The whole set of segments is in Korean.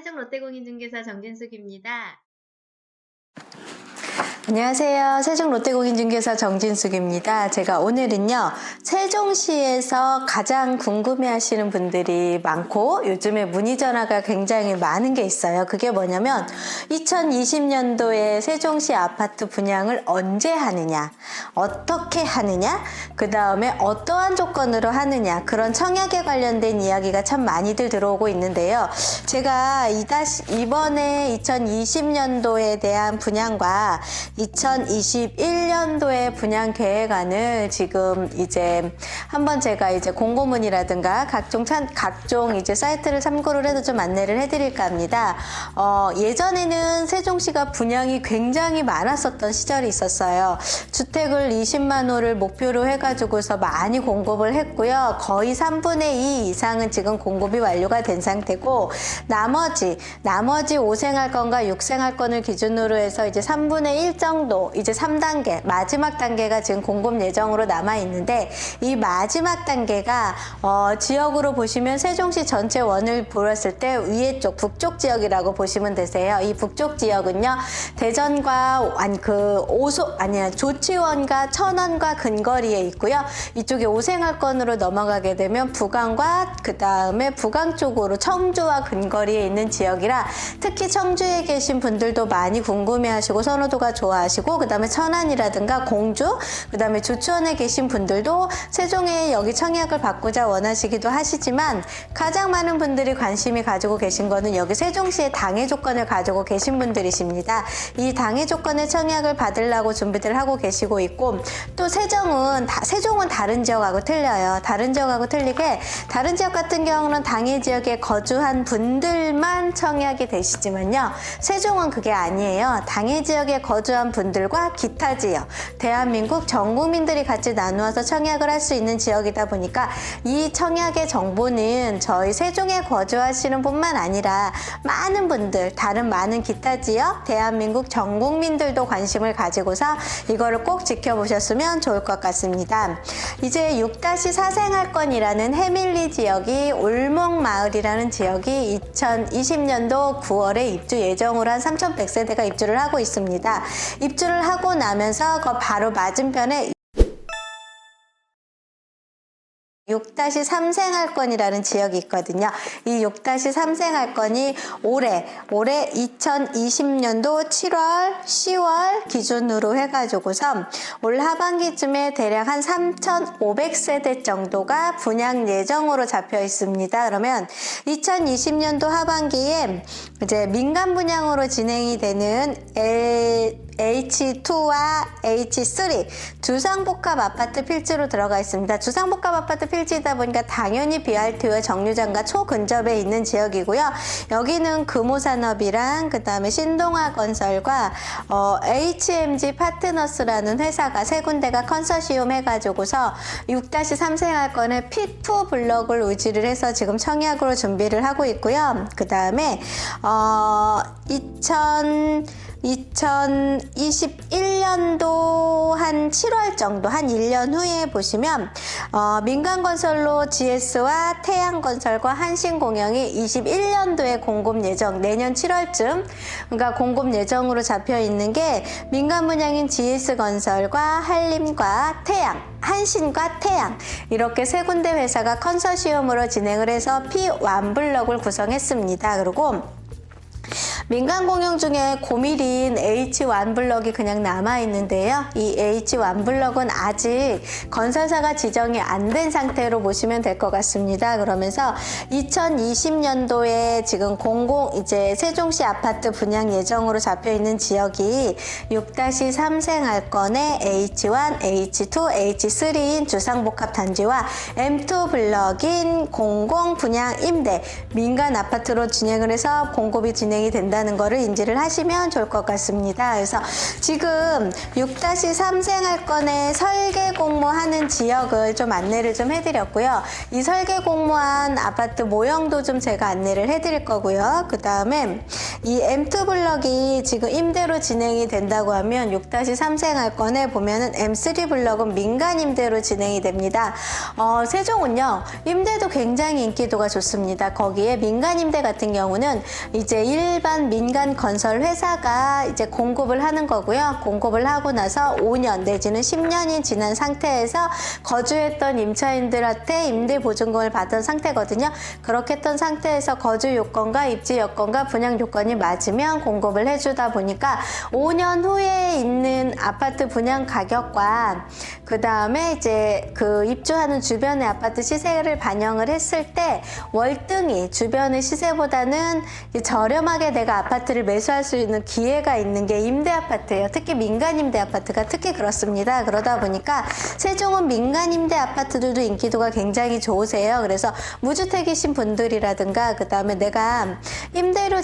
세종롯데공인중개사 정진숙입니다. 안녕하세요. 세종롯데공인중개사 정진숙입니다. 제가 오늘은요, 세종시에서 가장 궁금해하시는 분들이 많고 요즘에 문의 전화가 굉장히 많은 게 있어요. 그게 뭐냐면 2020년도에 세종시 아파트 분양을 언제 하느냐, 어떻게 하느냐, 그 다음에 어떠한 조건으로 하느냐, 그런 청약에 관련된 이야기가 참 많이들 들어오고 있는데요. 제가 이번에 2020년도에 대한 분양과 2021년도에 분양 계획안을 지금 이제 한번 제가 이제 공고문이라든가 각종 이제 사이트를 참고를 해도 좀 안내를 해드릴까 합니다. 예전에는 세종시가 분양이 굉장히 많았었던 시절이 있었어요. 주택을 20만 호를 목표로 해가지고서 많이 공급을 했고요. 거의 3분의 2 이상은 지금 공급이 완료가 된 상태고, 나머지 5생활권과 6생활권을 기준으로 해서 이제 3분의 1 정도, 이제 3단계, 마지막 단계가 지금 공급 예정으로 남아 있는데, 이 마지막 단계가 지역으로 보시면 세종시 전체 원을 보았을 때 위에 쪽 북쪽 지역이라고 보시면 되세요. 이 북쪽 지역은요, 대전과 조치원과 천원과 근거리에 있고요. 이쪽에 5생활권으로 넘어가게 되면 부강과 그 다음에 부강 쪽으로 청주와 근거리에 있는 지역이라, 특히 청주에 계신 분들도 많이 궁금해하시고 선호도가 좋아하시고, 그 다음에 천안이라든가 공주, 그 다음에 조치원에 계신 분들도 세종에 여기 청약을 받고자 원하시기도 하시지만, 가장 많은 분들이 관심이 가지고 계신 거는 여기 세종시의 당해 조건을 가지고 계신 분들이십니다. 이 당해 조건의 청약을 받으려고 준비들 하고 계시고 있고, 또 세종은 다른 지역하고 틀려요. 다른 지역하고 틀리게, 다른 지역 같은 경우는 당해 지역에 거주한 분들만 청약이 되시지만요, 세종은 그게 아니에요. 당해 지역에 거주한 분들과 기타 지역, 대한민국 전 국민들이 같이 나누어서 청약을 할 수 있는 지역이다 보니까, 이 청약의 정보는 저희 세종에 거주하시는 분만 아니라 많은 분들, 다른 많은 기타 지역, 대한민국 전 국민들도 관심을 가지고서 이거를 꼭 지켜보셨으면 좋을 것 같습니다. 이제 6-4생활권이라는 해밀리 지역이, 올목마을이라는 지역이 2020년도 9월에 입주 예정으로 한 3,100세대가 입주를 하고 있습니다. 입주를 하고 나면서 그 바로 맞은편에 6-3생활권이라는 지역이 있거든요. 이 6-3생활권이 올해 2020년도 7월, 10월 기준으로 해가지고서 올 하반기쯤에 대략 한 3,500세대 정도가 분양 예정으로 잡혀 있습니다. 그러면 2020년도 하반기에 이제 민간 분양으로 진행이 되는 H2와 H3 주상복합 아파트 필지로 들어가 있습니다. 주상복합 아파트 필지이다 보니까 당연히 BRT와 정류장과 초근접에 있는 지역이고요. 여기는 금호산업이랑 그 다음에 신동아건설과 HMG 파트너스라는 회사가 세 군데가 컨소시엄 해가지고서 6-3생활권의 P2 블럭을 의지를 해서 지금 청약으로 준비를 하고 있고요. 그 다음에 2021년도 한 7월 정도, 한 1년 후에 보시면 민간건설로 GS와 태양건설과 한신공영이 21년도에 공급 예정, 내년 7월쯤, 그러니까 공급 예정으로 잡혀 있는 게 민간분양인 GS건설과 한림과 태양, 한신과 태양, 이렇게 세 군데 회사가 컨소시엄으로 진행을 해서 P1 블럭을 구성했습니다. 그리고 민간 공용 중에 고밀인 H1 블럭이 그냥 남아 있는데요. 이 H1 블럭은 아직 건설사가 지정이 안 된 상태로 보시면 될 것 같습니다. 그러면서 2020년도에 지금 이제 세종시 아파트 분양 예정으로 잡혀 있는 지역이 6-3생활권의 H1, H2, H3인 주상복합 단지와 M2 블럭인 공공 분양 임대 민간 아파트로 진행을 해서 공급이 진행이 된다. 된다는 거를 인지를 하시면 좋을 것 같습니다. 그래서 지금 6-3 생활권의 설계 공모하는 지역을 좀 안내를 좀 해드렸고요. 이 설계 공모한 아파트 모형도 좀 제가 안내를 해드릴 거고요. 그 다음에 이 M2 블럭이 지금 임대로 진행이 된다고 하면 6-3 생활권에 보면은 M3 블럭은 민간 임대로 진행이 됩니다. 세종은요, 임대도 굉장히 인기도가 좋습니다. 거기에 민간 임대 같은 경우는 이제 일반 민간 건설 회사가 이제 공급을 하는 거고요. 공급을 하고 나서 5년 내지는 10년이 지난 상태에서 거주했던 임차인들한테 임대 보증금을 받은 상태거든요. 그렇게 했던 상태에서 거주 요건과 입지 요건과 분양 요건이 맞으면 공급을 해주다 보니까 5년 후에 있는 아파트 분양 가격과 그 다음에 이제 그 입주하는 주변의 아파트 시세를 반영을 했을 때 월등히 주변의 시세보다는 저렴하게 내가 아파트를 매수할 수 있는 기회가 있는 게 임대 아파트예요. 특히 민간 임대 아파트가 특히 그렇습니다. 그러다 보니까 세종은 민간 임대 아파트들도 인기도가 굉장히 좋으세요. 그래서 무주택이신 분들이라든가 그 다음에 내가 임대료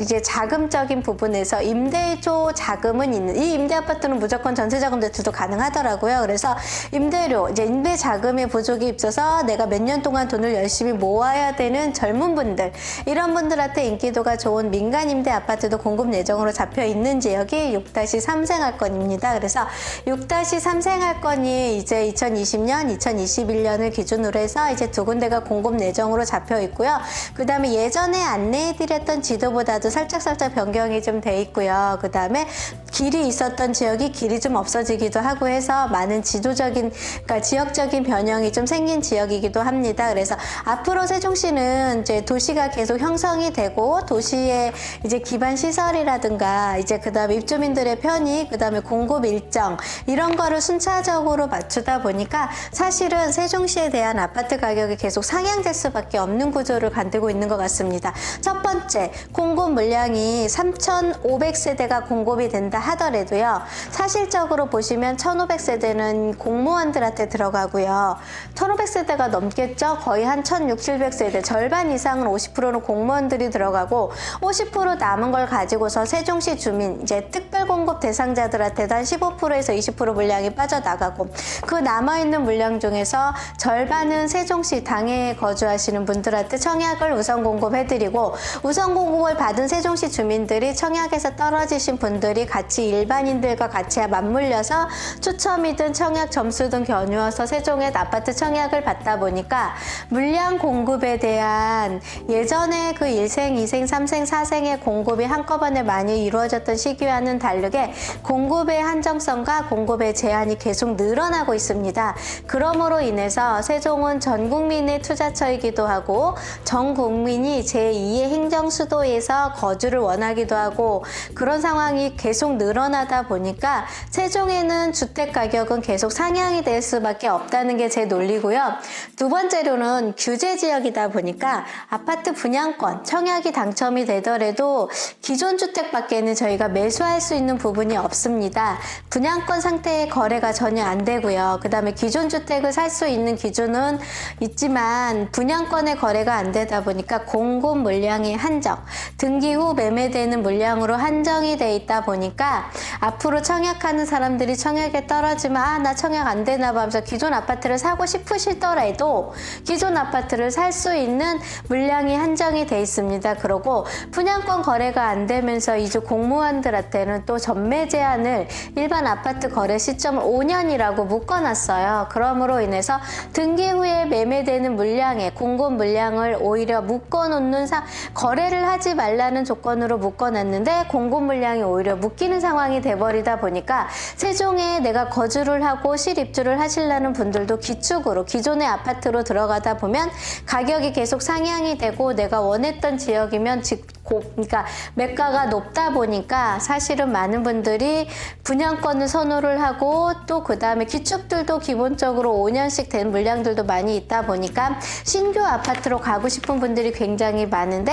이제 자금적인 부분에서 임대료 자금은 있는, 이 임대 아파트는 무조건 전세자금 대출도 가능하더라고요. 그래서 임대료, 이제 임대 자금의 부족이 있어서 내가 몇 년 동안 돈을 열심히 모아야 되는 젊은 분들, 이런 분들한테 인기도가 좋은 민간 임대 아파트도 공급 예정으로 잡혀 있는 지역이 6-3 생활권입니다. 그래서 6-3 생활권이 이제 2020년, 2021년을 기준으로 해서 이제 두 군데가 공급 예정으로 잡혀 있고요. 그 다음에 예전에 안내해드렸던 지도보다도 살짝 변경이 좀 돼 있고요. 그 다음에 길이 있었던 지역이 길이 좀 없어지기도 하고 해서 많은 지도적인, 그러니까 지역적인 변형이 좀 생긴 지역이기도 합니다. 그래서 앞으로 세종시는 이제 도시가 계속 형성이 되고 도시의 이제 기반 시설이라든가 이제 그 다음에 입주민들의 편의, 그 다음에 공급 일정 이런 거를 순차적으로 맞추다 보니까 사실은 세종시에 대한 아파트 가격이 계속 상향될 수밖에 없는 구조를 만들고 있는 것 같습니다. 첫 번째, 공급 물량이 3,500세대가 공급이 된다 하더라도요. 사실적으로 보시면 1,500세대는 공무원들한테 들어가고요. 1,500세대가 넘겠죠? 거의 한 1,600-1,700세대, 절반 이상은 50%는 공무원들이 들어가고 50% 남은 걸 가지고서 세종시 주민, 이제 특별공급 대상자들한테도 한 15%에서 20% 물량이 빠져나가고 그 남아있는 물량 중에서 절반은 세종시 당해에 거주하시는 분들한테 청약을 우선 공급해드리고 우선 공급을 받은 세종시 주민들이 청약에서 떨어지신 분들이 같이 일반인들과 같이 맞물려서 추첨이든 청약 점수든 겨누어서 세종의 아파트 청약을 받다 보니까 물량 공급에 대한 예전에 그 1생, 2생, 3생, 4생의 공급이 한꺼번에 많이 이루어졌던 시기와는 다르게 공급의 한정성과 공급의 제한이 계속 늘어나고 있습니다. 그러므로 인해서 세종은 전 국민의 투자처이기도 하고 전 국민이 제2의 행정수도에서 거주를 원하기도 하고 그런 상황이 계속 늘어나다 보니까 세종에는 주택 가격은 계속 상향이 될 수밖에 없다는 게 제 논리고요. 두 번째로는 규제 지역이다 보니까 아파트 분양권, 청약이 당첨이 되더라도 기존 주택밖에는 저희가 매수할 수 있는 부분이 없습니다. 분양권 상태의 거래가 전혀 안 되고요. 그 다음에 기존 주택을 살 수 있는 기준은 있지만 분양권의 거래가 안 되다 보니까 공급 물량이 한정, 등기 후 매매되는 물량으로 한정이 돼 있다 보니까 앞으로 청약하는 사람들이 청약에 떨어지면 나 청약 안 되나 봐 하면서 기존 아파트를 사고 싶으시더라도 기존 아파트를 살 수 있는 물량이 한정이 돼 있습니다. 그러고 분양권 거래가 안 되면서 이주 공무원들한테는 또 전매 제한을 일반 아파트 거래 시점을 5년이라고 묶어놨어요. 그러므로 인해서 등기 후에 매매되는 물량에 공급 물량을 오히려 묶어놓는 거래를 하지 말라는 조건으로 묶어놨는데 공급 물량이 오히려 묶이는 상황이 돼버리다 보니까 세종에 내가 거주를 하고 실입주를 하시려는 분들도 기축으로 기존의 아파트로 들어가다 보면 가격이 계속 상향이 되고 내가 원했던 지역이면 그러니까 매가가 높다 보니까 사실은 많은 분들이 분양권을 선호를 하고 또 그 다음에 기축들도 기본적으로 5년씩 된 물량들도 많이 있다 보니까 신규 아파트로 가고 싶은 분들이 굉장히 많은데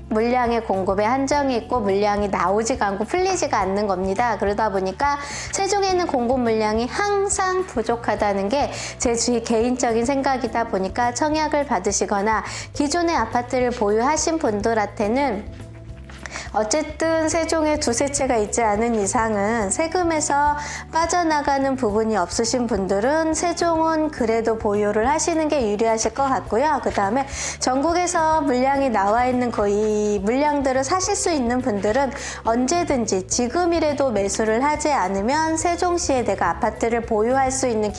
물량의 공급에 한정이 있고 물량이 나오지가 않고 풀리지가 않는 겁니다. 그러다 보니까 세종에는 공급 물량이 항상 부족하다는 게 제 개인적인 생각이다 보니까 청약을 받으시거나 기존의 아파트를 보유하신 분들한테는 어쨌든 세종에 두세 채가 있지 않은 이상은 세금에서 빠져나가는 부분이 없으신 분들은 세종은 그래도 보유를 하시는 게 유리하실 것 같고요. 그 다음에 전국에서 물량이 나와 있는 이 물량들을 사실 수 있는 분들은 언제든지 지금이라도 매수를 하지 않으면 세종시에 내가 아파트를 보유할 수 있는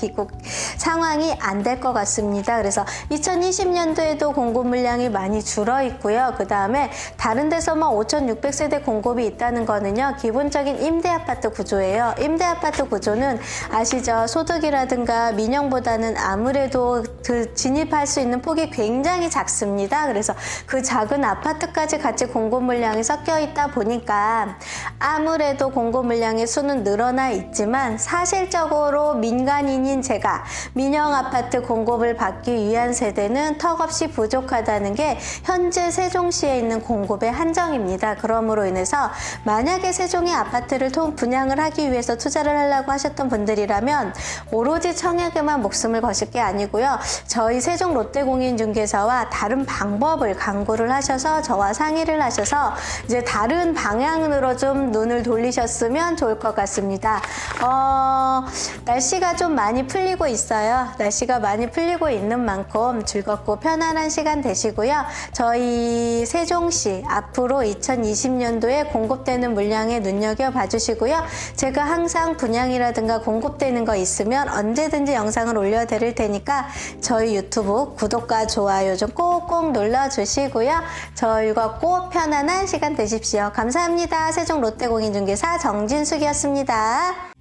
상황이 안 될 것 같습니다. 그래서 2020년도에도 공급 물량이 많이 줄어 있고요. 그 다음에 다른 데서만 5,600세대 공급이 있다는 거는요, 기본적인 임대아파트 구조예요. 임대아파트 구조는 아시죠? 소득이라든가 민영보다는 아무래도 진입할 수 있는 폭이 굉장히 작습니다. 그래서 그 작은 아파트까지 같이 공급 물량이 섞여 있다 보니까 아무래도 공급 물량의 수는 늘어나 있지만 사실적으로 민간인인 제가 민영 아파트 공급을 받기 위한 세대는 턱없이 부족하다는 게 현재 세종시에 있는 공급의 한정입니다. 그러므로 인해서 만약에 세종의 아파트를 분양을 하기 위해서 투자를 하려고 하셨던 분들이라면 오로지 청약에만 목숨을 거실 게 아니고요. 저희 세종 롯데공인중개사와 다른 방법을 강구를 하셔서 저와 상의를 하셔서 이제 다른 방향으로 좀 눈을 돌리셨으면 좋을 것 같습니다. 날씨가 좀 많이 풀리고 있어요. 날씨가 많이 풀리고 있는 만큼 즐겁고 편안한 시간 되시고요. 저희 세종시 앞으로 2020년도에 공급되는 물량에 눈여겨봐 주시고요. 제가 항상 분양이라든가 공급되는 거 있으면 언제든지 영상을 올려드릴 테니까 저희 유튜브 구독과 좋아요 좀 꼭꼭 눌러주시고요. 저희가 꼭 편안한 시간 되십시오. 감사합니다. 세종 롯데공인중개사 정진숙이었습니다.